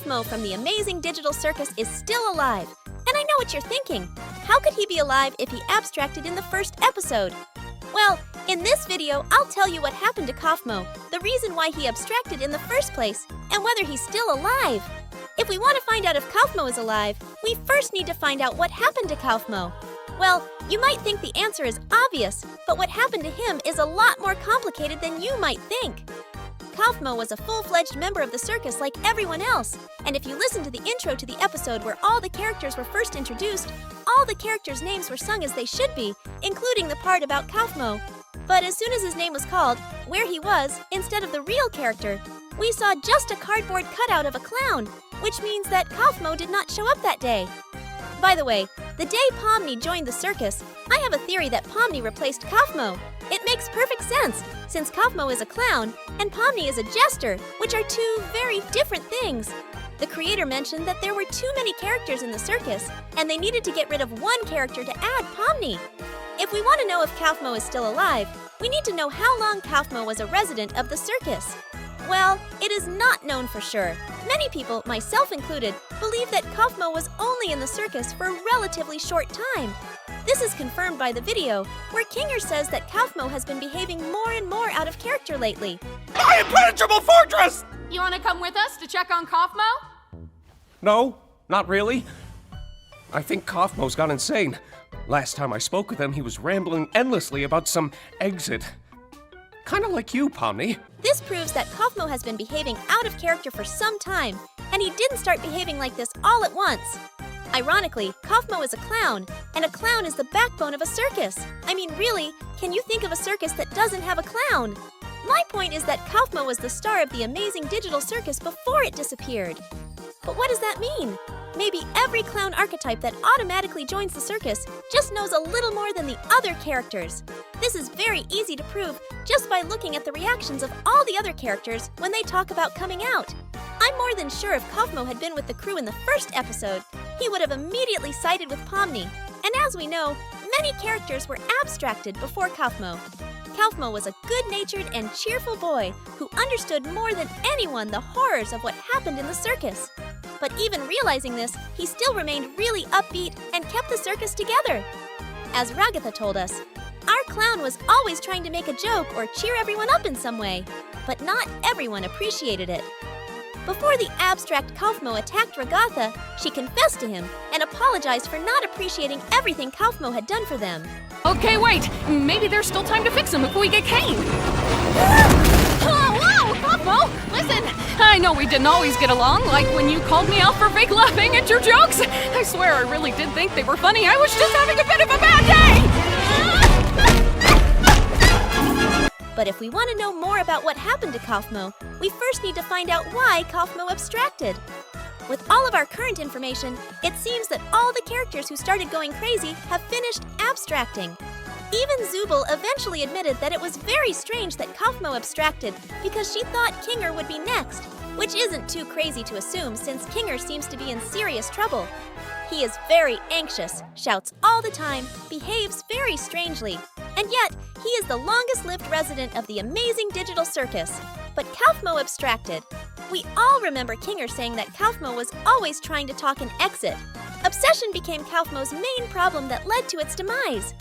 Kaufmo from the Amazing Digital Circus is still alive. And I know what you're thinking. How could he be alive if he abstracted in the first episode? Well, in this video, I'll tell you what happened to Kaufmo, the reason why he abstracted in the first place, and whether he's still alive. If we want to find out if Kaufmo is alive, we first need to find out what happened to Kaufmo. Well, you might think the answer is obvious, but what happened to him is a lot more complicated than you might think. Kaufmo was a full-fledged member of the circus like everyone else, and if you listen to the intro to the episode where all the characters were first introduced, all the characters' names were sung as they should be, including the part about Kaufmo. But as soon as his name was called, where he was, instead of the real character, we saw just a cardboard cutout of a clown, which means that Kaufmo did not show up that day. By the way, the day Pomni joined the circus, I have a theory that Pomni replaced Kaufmo. It makes perfect sense, since Kaufmo is a clown and Pomni is a jester, which are two very different things. The creator mentioned that there were too many characters in the circus, and they needed to get rid of one character to add Pomni. If we want to know if Kaufmo is still alive, we need to know how long Kaufmo was a resident of the circus. Well, it is not known for sure. Many people, myself included, believe that Kaufmo was only in the circus for a relatively short time. This is confirmed by the video, where Kinger says that Kaufmo has been behaving more and more out of character lately. My impenetrable fortress! You want to come with us to check on Kaufmo? No, not really. I think Kaufmo's gone insane. Last time I spoke with him, he was rambling endlessly about some exit. Kind of like you, Pomni. This proves that Kaufmo has been behaving out of character for some time, and he didn't start behaving like this all at once. Ironically, Kaufmo is a clown, and a clown is the backbone of a circus. I mean, really, can you think of a circus that doesn't have a clown? My point is that Kaufmo was the star of the Amazing Digital Circus before it disappeared. But what does that mean? Maybe every clown archetype that automatically joins the circus just knows a little more than the other characters. This is very easy to prove just by looking at the reactions of all the other characters when they talk about coming out. I'm more than sure if Kaufmo had been with the crew in the first episode, he would have immediately sided with Pomni. And as we know, many characters were abstracted before Kaufmo. Kaufmo was a good-natured and cheerful boy who understood more than anyone the horrors of what happened in the circus. But even realizing this, he still remained really upbeat and kept the circus together. As Ragatha told us, our clown was always trying to make a joke or cheer everyone up in some way, but not everyone appreciated it. Before the abstract Kaufmo attacked Ragatha, she confessed to him and apologized for not appreciating everything Kaufmo had done for them. Okay, wait. Maybe there's still time to fix him before we get Caine. Whoa, Kaufmo! Listen, I know we didn't always get along, like when you called me out for fake laughing at your jokes. I swear I really did think they were funny. I was just having a bit of a bad day! But if we want to know more about what happened to Kaufmo, we first need to find out why Kaufmo abstracted. With all of our current information, it seems that all the characters who started going crazy have finished abstracting. Even Zooble eventually admitted that it was very strange that Kaufmo abstracted because she thought Kinger would be next, which isn't too crazy to assume since Kinger seems to be in serious trouble. He is very anxious, shouts all the time, behaves very strangely, and yet he is the longest-lived resident of the Amazing Digital Circus. But Kaufmo abstracted. We all remember Kinger saying that Kaufmo was always trying to talk an exit. Obsession became Kaufmo's main problem that led to its demise.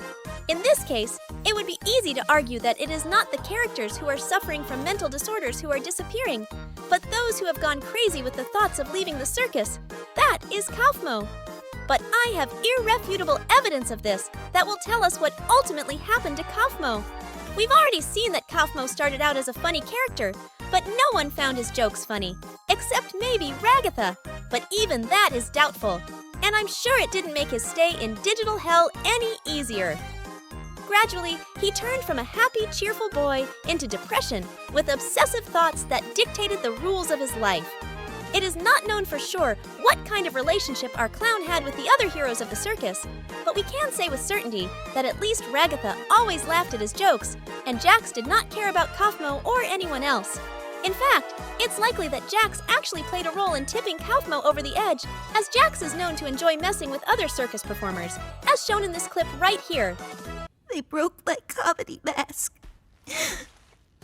In this case, it would be easy to argue that it is not the characters who are suffering from mental disorders who are disappearing, but those who have gone crazy with the thoughts of leaving the circus. That is Kaufmo. But I have irrefutable evidence of this that will tell us what ultimately happened to Kaufmo. We've already seen that Kaufmo started out as a funny character, but no one found his jokes funny, except maybe Ragatha. But even that is doubtful, and I'm sure it didn't make his stay in digital hell any easier. Gradually, he turned from a happy, cheerful boy into depression with obsessive thoughts that dictated the rules of his life. It is not known for sure what kind of relationship our clown had with the other heroes of the circus, but we can say with certainty that at least Ragatha always laughed at his jokes, and Jax did not care about Kaufmo or anyone else. In fact, it's likely that Jax actually played a role in tipping Kaufmo over the edge, as Jax is known to enjoy messing with other circus performers, as shown in this clip right here. They broke my comedy mask.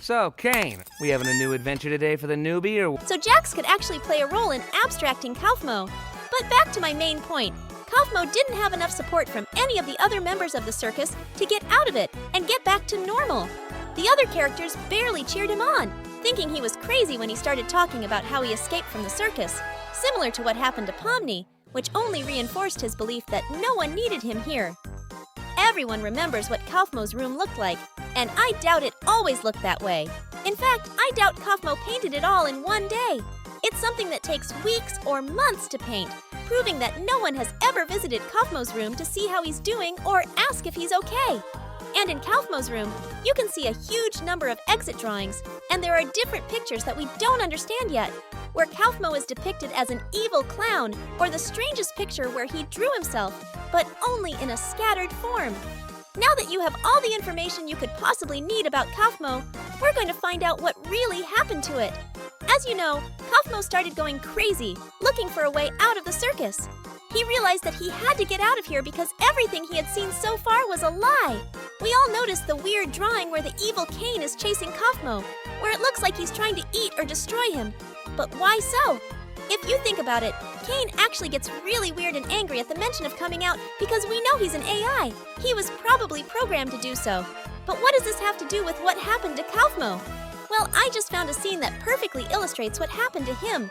So, Caine, we having a new adventure today for the newbie, or... So Jax could actually play a role in abstracting Kaufmo. But back to my main point. Kaufmo didn't have enough support from any of the other members of the circus to get out of it and get back to normal. The other characters barely cheered him on, thinking he was crazy when he started talking about how he escaped from the circus, similar to what happened to Pomni, which only reinforced his belief that no one needed him here. Everyone remembers what Kaufmo's room looked like, and I doubt it always looked that way. In fact, I doubt Kaufmo painted it all in one day. It's something that takes weeks or months to paint, proving that no one has ever visited Kaufmo's room to see how he's doing or ask if he's okay. And in Kaufmo's room, you can see a huge number of exit drawings, and there are different pictures that we don't understand yet, where Kaufmo is depicted as an evil clown, or the strangest picture where he drew himself, but only in a scattered form. Now that you have all the information you could possibly need about Kaufmo, we're going to find out what really happened to it. As you know, Kaufmo started going crazy, looking for a way out of the circus. He realized that he had to get out of here because everything he had seen so far was a lie. We all noticed the weird drawing where the evil Caine is chasing Kaufmo, where it looks like he's trying to eat or destroy him. But why so? If you think about it, Caine actually gets really weird and angry at the mention of coming out because we know he's an AI. He was probably programmed to do so. But what does this have to do with what happened to Kaufmo? Well, I just found a scene that perfectly illustrates what happened to him.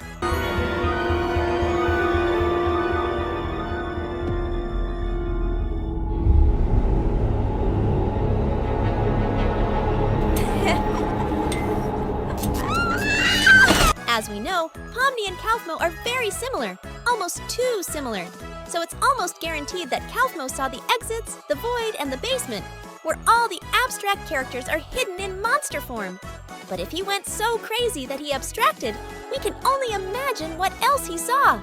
As we know, Pomni and Kaufmo are very similar, almost too similar. So it's almost guaranteed that Kaufmo saw the exits, the void, and the basement, where all the abstract characters are hidden in monster form. But if he went so crazy that he abstracted, we can only imagine what else he saw.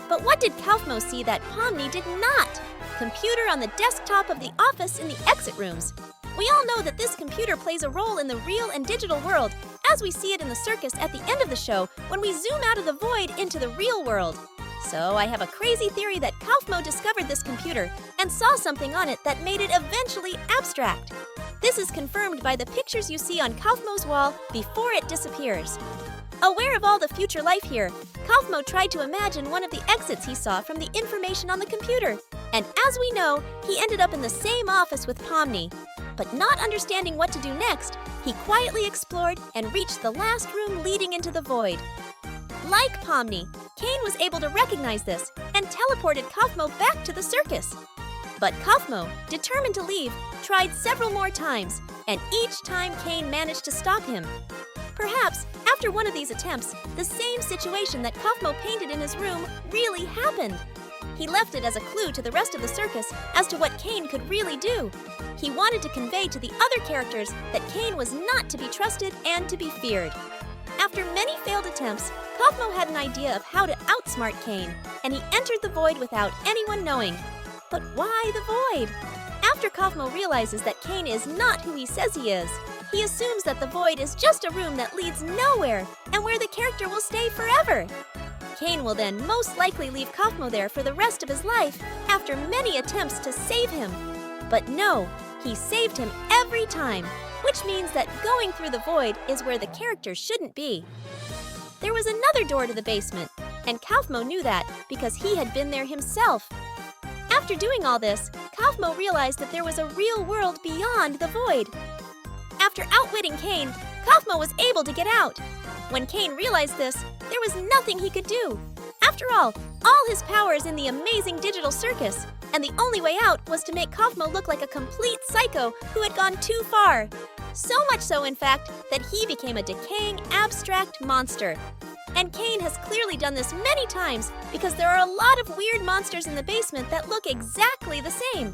But what did Kaufmo see that Pomni did not? Computer on the desktop of the office in the exit rooms. We all know that this computer plays a role in the real and digital world, as we see it in the circus at the end of the show when we zoom out of the void into the real world. So I have a crazy theory that Kaufmo discovered this computer and saw something on it that made it eventually abstract. This is confirmed by the pictures you see on Kaufmo's wall before it disappears. Aware of all the future life here, Kaufmo tried to imagine one of the exits he saw from the information on the computer. And as we know, he ended up in the same office with Pomni. But not understanding what to do next, he quietly explored and reached the last room leading into the void. Like Pomni, Caine was able to recognize this and teleported Kaufmo back to the circus. But Kaufmo, determined to leave, tried several more times, and each time Caine managed to stop him. Perhaps, after one of these attempts, the same situation that Kaufmo painted in his room really happened. He left it as a clue to the rest of the circus as to what Caine could really do. He wanted to convey to the other characters that Caine was not to be trusted and to be feared. After many failed attempts, Kaufmo had an idea of how to outsmart Caine, and he entered the void without anyone knowing. But why the void? After Kaufmo realizes that Caine is not who he says he is, he assumes that the void is just a room that leads nowhere and where the character will stay forever. Caine will then most likely leave Kaufmo there for the rest of his life after many attempts to save him. But no, he saved him every time, which means that going through the void is where the character shouldn't be. There was another door to the basement, and Kaufmo knew that because he had been there himself. After doing all this, Kaufmo realized that there was a real world beyond the void. After outwitting Caine, Kaufmo was able to get out. When Caine realized this, there was nothing he could do. After all his power is in the Amazing Digital Circus, and the only way out was to make Kaufmo look like a complete psycho who had gone too far. So much so, in fact, that he became a decaying, abstract monster. And Caine has clearly done this many times because there are a lot of weird monsters in the basement that look exactly the same.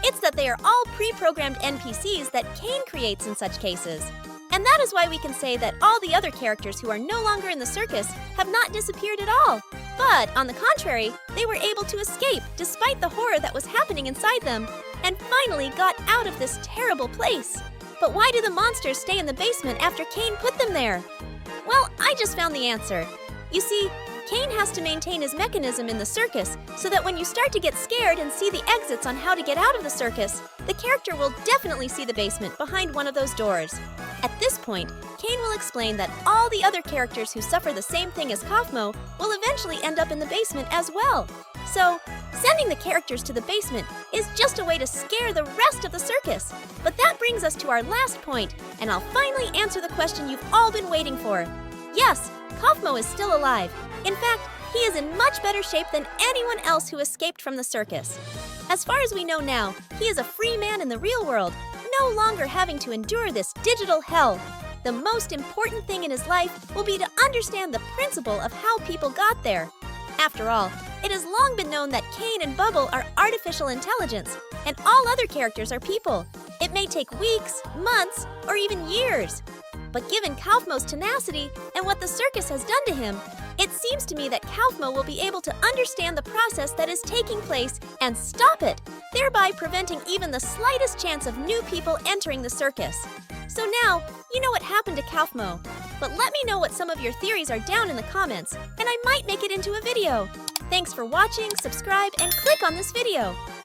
It's that they are all pre-programmed NPCs that Caine creates in such cases. And that is why we can say that all the other characters who are no longer in the circus have not disappeared at all. But, on the contrary, they were able to escape despite the horror that was happening inside them, and finally got out of this terrible place. But why do the monsters stay in the basement after Caine put them there? Well, I just found the answer. You see, Caine has to maintain his mechanism in the circus so that when you start to get scared and see the exits on how to get out of the circus, the character will definitely see the basement behind one of those doors. At this point, Caine will explain that all the other characters who suffer the same thing as Kaufmo will eventually end up in the basement as well. So, sending the characters to the basement is just a way to scare the rest of the circus. But that brings us to our last point, and I'll finally answer the question you've all been waiting for. Yes, Kaufmo is still alive. In fact, he is in much better shape than anyone else who escaped from the circus. As far as we know now, he is a free man in the real world, no longer having to endure this digital hell. The most important thing in his life will be to understand the principle of how people got there. After all, it has long been known that Caine and Bubble are artificial intelligence, and all other characters are people. It may take weeks, months, or even years. But given Kaufmo's tenacity and what the circus has done to him, it seems to me that Kaufmo will be able to understand the process that is taking place and stop it, thereby preventing even the slightest chance of new people entering the circus. So now, you know what happened to Kaufmo. But let me know what some of your theories are down in the comments, and I might make it into a video. Thanks for watching, subscribe, and click on this video.